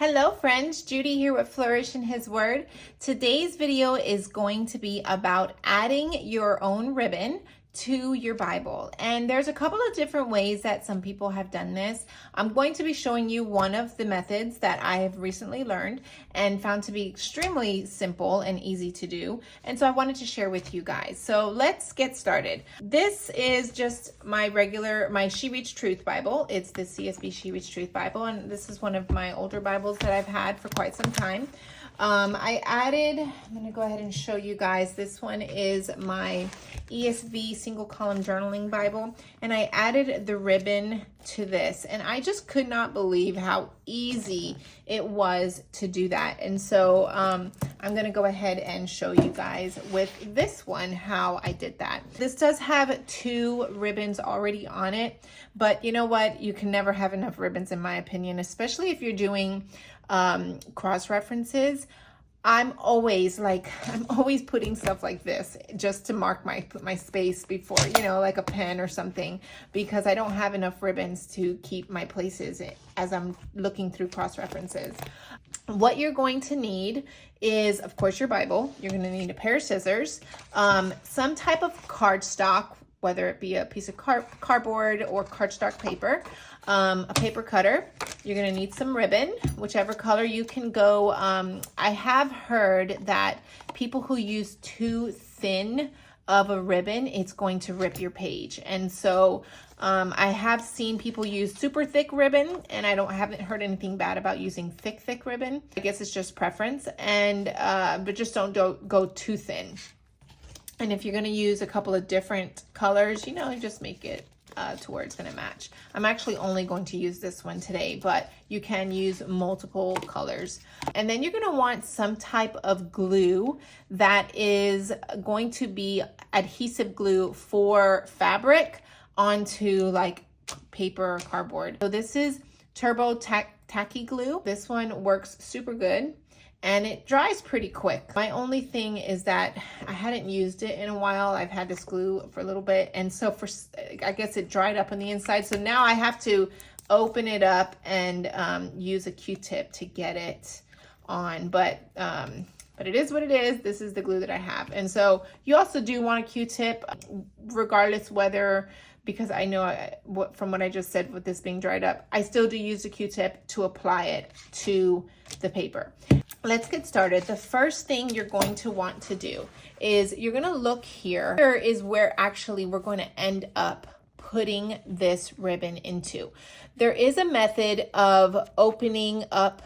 Hello friends, Judy here with Flourish in His Word. Today's video is going to be about adding your own ribbon to your Bible. And there's a couple of different ways that some people have done this. I'm going to be showing you one of the methods that I have recently learned and found to be extremely simple and easy to do. And so I wanted to share with you guys. So let's get started. This is just my She Reads Truth Bible. It's the CSB She Reads Truth Bible. And this is one of my older Bibles that I've had for quite some time. I'm going to go ahead and show you guys. This one is my ESV single column journaling Bible, and I added the ribbon to this, and I just could not believe how easy it was to do that. And so I'm going to go ahead and show you guys with this one how I did that. This does have 2 ribbons already on it, but you know what? You can never have enough ribbons in my opinion, especially if you're doing cross references. I'm always putting stuff like this just to mark my space before, like a pen or something, because I don't have enough ribbons to keep my places as I'm looking through cross references. What you're going to need is, of course, your Bible. You're going to need a pair of scissors, some type of cardstock, whether it be a piece of cardboard or cardstock paper, a paper cutter. You're going to need some ribbon, whichever color you can go. I have heard that people who use too thin of a ribbon, it's going to rip your page. And so I have seen people use super thick ribbon, and I haven't heard anything bad about using thick ribbon. I guess it's just preference, and but just don't go too thin. And if you're going to use a couple of different colors, just make it to where it's going to match. I'm actually only going to use this one today, but you can use multiple colors. And then you're going to want some type of glue that is going to be adhesive glue for fabric onto like paper or cardboard. So this is Turbo Tacky Glue. This one works super good, and it dries pretty quick. My only thing is that I hadn't used it in a while. I've had this glue for a little bit, and so I guess it dried up on the inside. So now I have to open it up and use a Q-tip to get it on. But it is what it is. This is the glue that I have. And so you also do want a Q-tip, regardless whether, because I know from what I just said with this being dried up, I still do use a Q-tip to apply it to the paper. Let's get started. The first thing you're going to want to do is you're going to look here. Here is where actually we're going to end up putting this ribbon into. There is a method of opening up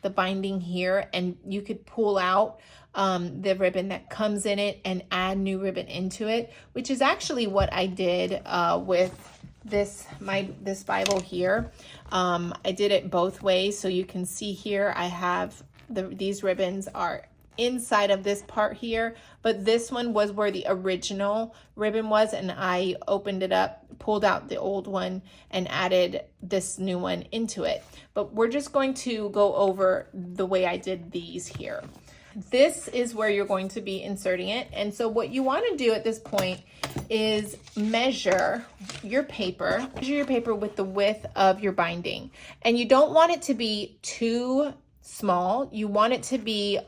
the binding here, and you could pull out the ribbon that comes in it and add new ribbon into it, which is actually what I did with this Bible here. I did it both ways, so you can see here I have these ribbons are inside of this part here, but this one was where the original ribbon was, and I opened it up, pulled out the old one, and added this new one into it. But we're just going to go over the way I did these here. This is where you're going to be inserting it. And so what you want to do at this point is measure your paper with the width of your binding. And you don't want it to be too small. You want it to be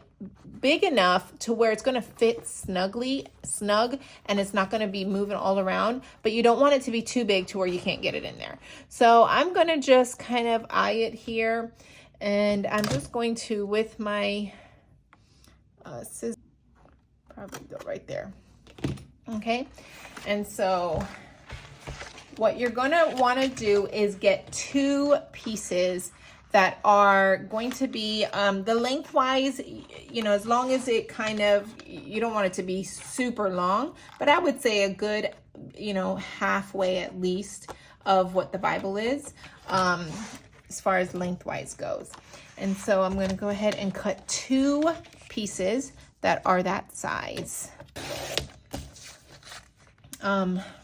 big enough to where it's going to fit snug, and it's not going to be moving all around, but you don't want it to be too big to where you can't get it in there. So I'm going to just kind of eye it here, and I'm just going to, with my scissors, probably go right there. Okay. And so what you're going to want to do is get 2 pieces that are going to be the lengthwise, as long as it kind of, you don't want it to be super long, but I would say a good, halfway at least of what the Bible is, as far as lengthwise goes. And so I'm going to go ahead and cut 2 pieces that are that size.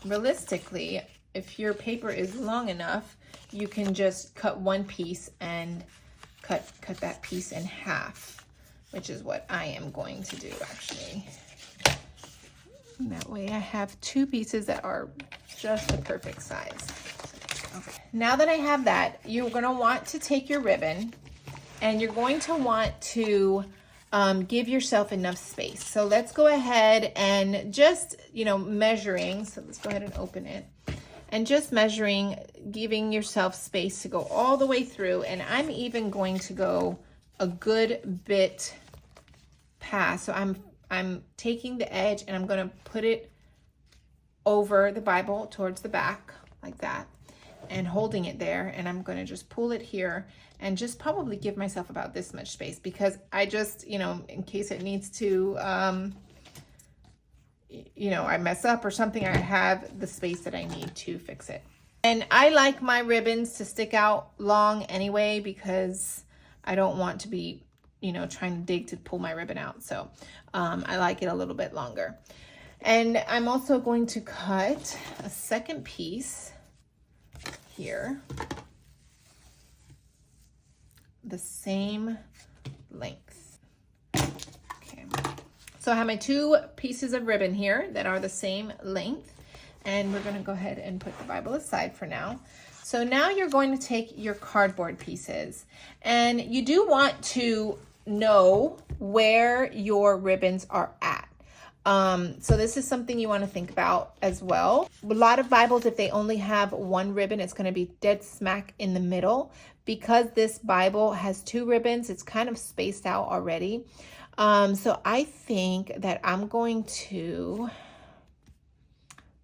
Realistically, if your paper is long enough, you can just cut 1 piece and cut that piece in half, which is what I am going to do actually. And that way I have 2 pieces that are just the perfect size. Okay. Now that I have that, you're going to want to take your ribbon and you're going to want to give yourself enough space. So let's go ahead and just, measuring. So let's go ahead and open it. And just measuring, giving yourself space to go all the way through. And I'm even going to go a good bit past. So I'm taking the edge and I'm going to put it over the Bible towards the back like that and holding it there. And I'm going to just pull it here and just probably give myself about this much space, because I just, in case it needs to, I mess up or something, I have the space that I need to fix it. And I like my ribbons to stick out long anyway, because I don't want to be, trying to dig to pull my ribbon out. So I like it a little bit longer. And I'm also going to cut a second piece here, the same length. Okay. So I have my 2 pieces of ribbon here that are the same length, and we're going to go ahead and put the Bible aside for now. So now you're going to take your cardboard pieces, and you do want to know where your ribbons are at. So this is something you want to think about as well. A lot of Bibles, if they only have 1 ribbon, it's going to be dead smack in the middle. Because this Bible has 2 ribbons, it's kind of spaced out already. So I think that I'm going to,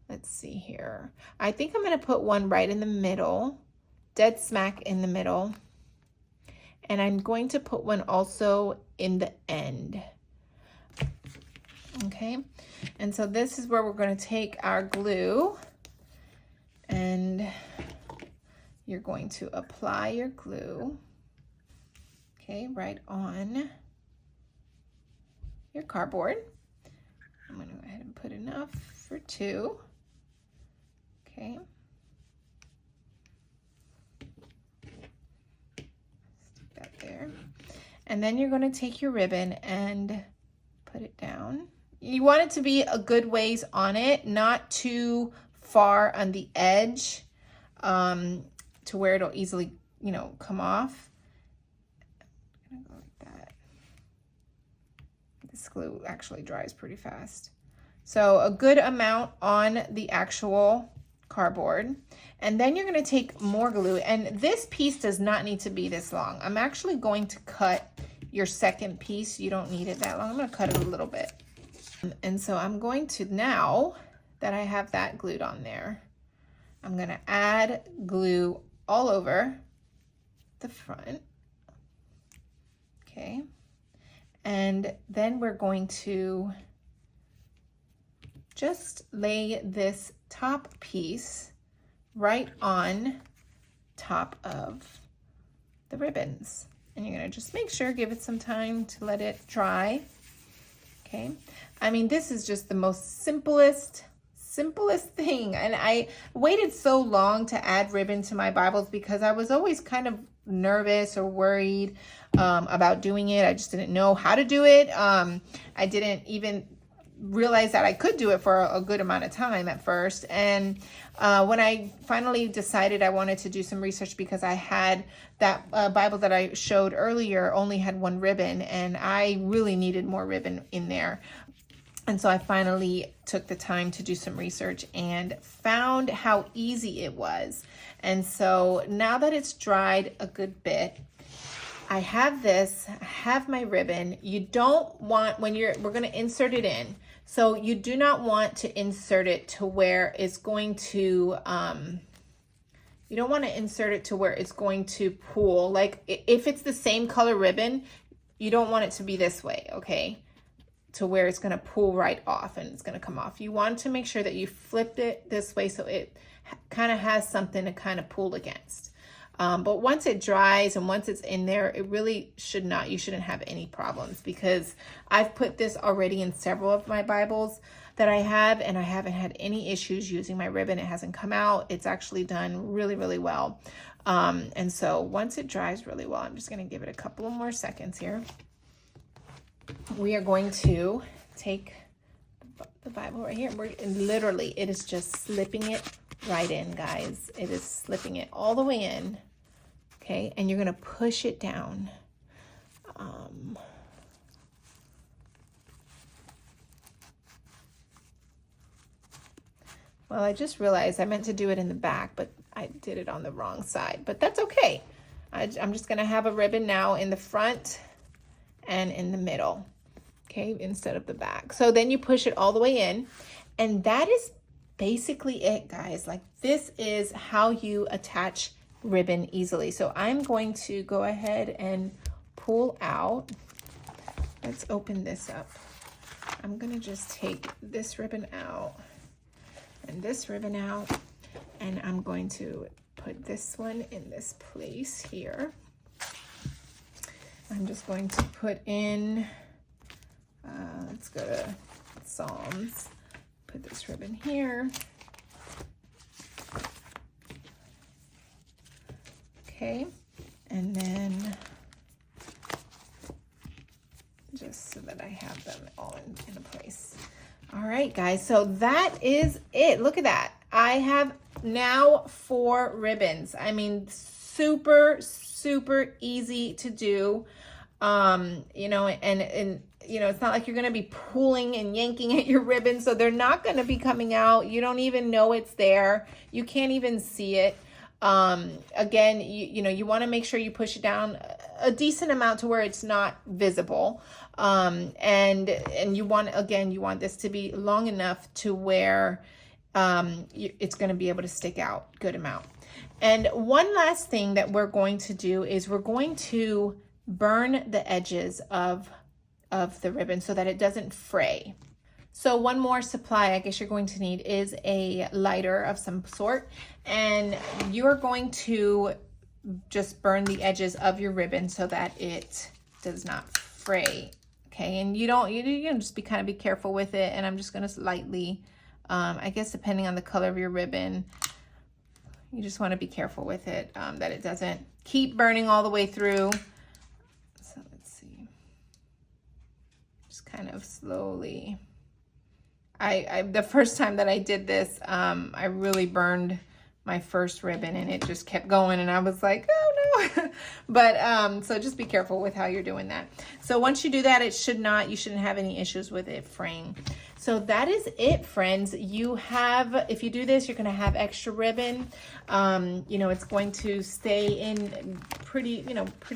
let's see here. I think I'm going to put one right in the middle, dead smack in the middle. And I'm going to put one also in the end. Okay, and so this is where we're going to take our glue, and you're going to apply your glue, okay, right on your cardboard. I'm going to go ahead and put enough for 2, okay. Stick that there. And then you're going to take your ribbon and put it down. You want it to be a good ways on it, not too far on the edge, to where it'll easily, come off. I'm gonna go like that. This glue actually dries pretty fast. So a good amount on the actual cardboard. And then you're going to take more glue, and this piece does not need to be this long. I'm actually going to cut your second piece. You don't need it that long. I'm going to cut it a little bit. And so I'm going to, now that I have that glued on there, I'm going to add glue all over the front. Okay. And then we're going to just lay this top piece right on top of the ribbons. And you're going to just make sure, give it some time to let it dry. Okay. I mean, this is just the most simplest thing. And I waited so long to add ribbon to my Bibles because I was always kind of nervous or worried about doing it. I just didn't know how to do it. I didn't even realize that I could do it for a good amount of time at first. And when I finally decided I wanted to do some research, because I had that Bible that I showed earlier only had 1 ribbon, and I really needed more ribbon in there. And so I finally took the time to do some research and found how easy it was. And so now that it's dried a good bit, I have this, I have my ribbon. You don't want, we're going to insert it in. So you do not want to insert it to where it's going to, you don't want to insert it to where it's going to pool. Like if it's the same color ribbon, you don't want it to be this way, okay? To where it's going to pull right off and it's going to come off. You want to make sure that you flipped it this way so it kind of has something to kind of pull against. But once it dries and once it's in there, it really you shouldn't have any problems, because I've put this already in several of my Bibles that I have, and I haven't had any issues using my ribbon. It hasn't come out. It's actually done really, really well. And so once it dries really well, I'm just going to give it a couple of more seconds here. We are going to take the Bible right here. Literally, it is just slipping it right in, guys. It is slipping it all the way in. Okay, and you're going to push it down. Well, I just realized I meant to do it in the back, but I did it on the wrong side, but that's okay. I'm just gonna have a ribbon now in the front and in the middle, okay, instead of the back. So then you push it all the way in, and that is basically it, guys. Like, this is how you attach ribbon easily. So I'm going to go ahead and pull out. Let's open this up. I'm gonna just take this ribbon out and this ribbon out, and I'm going to put this one in this place here. I'm just going to put in, let's go to Psalms, put this ribbon here. Okay, and then just so that I have them all in a place. All right, guys, so that is it. Look at that. I have now 4 ribbons. I mean, super, super easy to do. You know, and you know, it's not like you're going to be pulling and yanking at your ribbon, so they're not going to be coming out. You don't even know it's there. You can't even see it. Again, you know, you want to make sure you push it down a decent amount to where it's not visible. And you want, again, you want this to be long enough to where, it's going to be able to stick out good amount. And one last thing that we're going to do is we're going to burn the edges of the ribbon so that it doesn't fray. So one more supply I guess you're going to need is a lighter of some sort, and you're going to just burn the edges of your ribbon so that it does not fray. Okay, and you can just be careful with it, and I'm just going to lightly, I guess depending on the color of your ribbon, you just want to be careful with it, that it doesn't keep burning all the way through. So let's see, just kind of slowly. The first time that I did this, I really burned my first ribbon, and it just kept going, and I was like, oh no. But so just be careful with how you're doing that. So once you do that, you shouldn't have any issues with it fraying. So that is it, friends. If you do this, you're going to have extra ribbon. You know, it's going to stay in pretty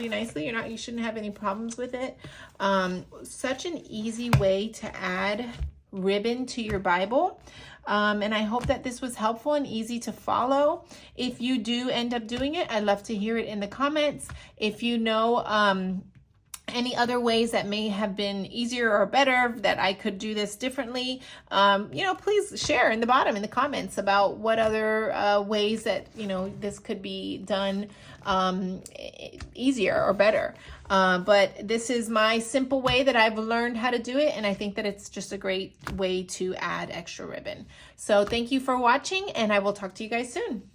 nicely. You shouldn't have any problems with it. Such an easy way to add ribbon to your Bible. And I hope that this was helpful and easy to follow. If you do end up doing it, I'd love to hear it in the comments. If you know any other ways that may have been easier or better, that I could do this differently, you know, please share in the bottom in the comments about what other ways that, you know, this could be done easier or better. But this is my simple way that I've learned how to do it, and I think that it's just a great way to add extra ribbon. So thank you for watching, and I will talk to you guys soon.